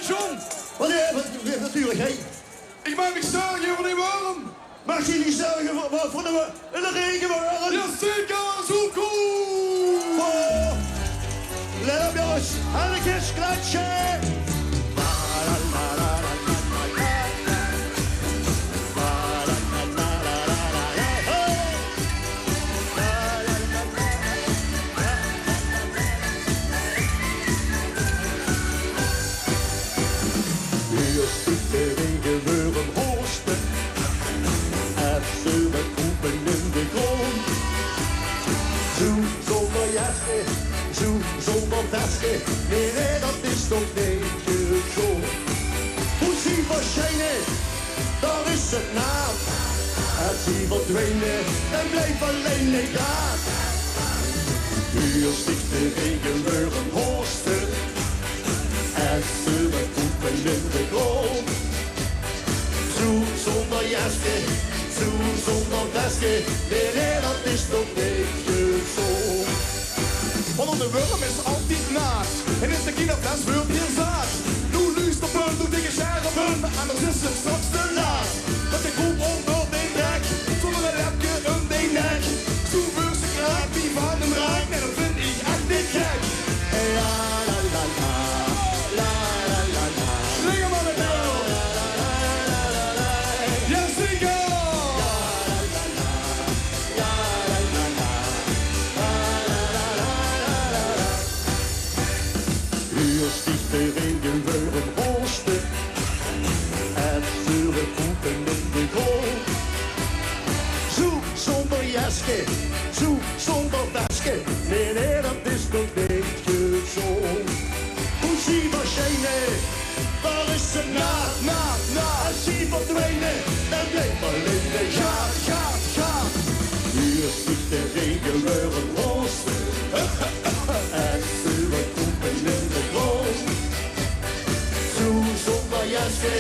John. Wat natuurlijk, hé. Ik maak me zorgen voor die worm. Mag je niet zorgen voor de regenworm? Jazeker, zo cool. Oh, let op jongens, handjes klatschen. Hier stiet de regenworm hosten. Even met poepen in de grond. Zo zonder jasje, zo zonder tasje. Nee, dat is toch niet gezond. Hoe zie verschijnen, daar is het naam. Als hij verdwenen, dan blijft alleen de graad. Hier sticht de regenworm hosten. Even met poepen in de grond. Zo zonder jasje, zo zonder tasje. Nee, dat is toch niet gezond. Want de worm is altijd naast. En is de kinderfles wordt hier zaad. Doe luisterpun, doe dikke scherpen. Anders is het straks te laat. Dat ik roep onder de nek. Zonder een lepje om de nek. Zo wist ik raak die van hem raakt. En dat vind ik echt niet gek. La la la la, la la la la. Zingen we met jou. Ja, zeker. Hier sticht de regenworm hosten. En vuren poepen in de grond. Zo zonder jasje, zo zonder tasje. Nee, dat is toch niet gezond. Hoe zie verschijnen, waar is ze na? Als hij verdwenen, dan blijft alleen de gaat. Hier sticht de regenworm hosten. En vuren poepen in de grond. Zo zonder jasje,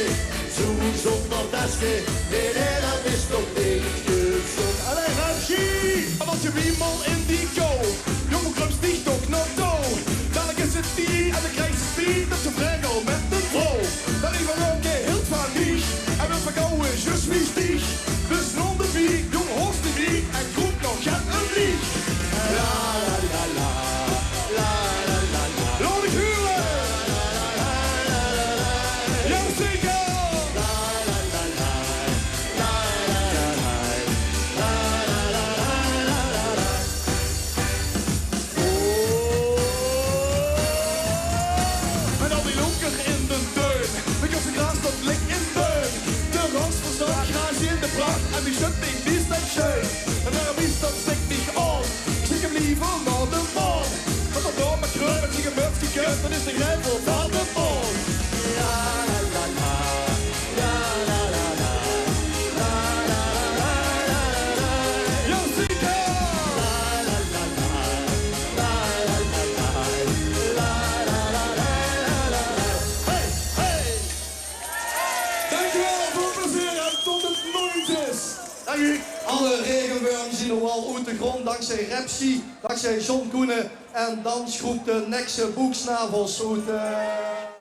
zo zonder tasje. Nee, dat is toch niet gezond. Allee, Ramsje! En als je wiemel in die go, jongen kruip sticht toch nog dood. Dadelijk is het die en dan krijgt ze speed dat ze vregel met de vrouw. Dan even ook hield van niet, en wil verkouden, just wie stieg. Dus non de wie, jong host de wie, en groep nog geen een lieg. La la la la, la la la la. Laat ik huren! Ja, zeker! La la la la, la la la la, la la la la la la. Met al die lonker in de deun, met je gras dat lik in deun. De roos verstaat graag in de pracht, en wie zit niet, die is niet schön. En daarom is dat stikt niet aan, ik stik hem liever naar de maan. Want dan door mijn krul met zijn gemuts gekust, dan is de grijpel van de maan. La la la la, la la la la, la la la la la. Ja, zeker! La la la la, la la la la, la la la la la. Hey, hey! Dankjewel voor het plezier en tot het nooit is. Dank u. Alle regenwormen zien er wel uit de grond dankzij Repsi, dankzij John Koenen en dansgroep de Nekse Boeksnavels uit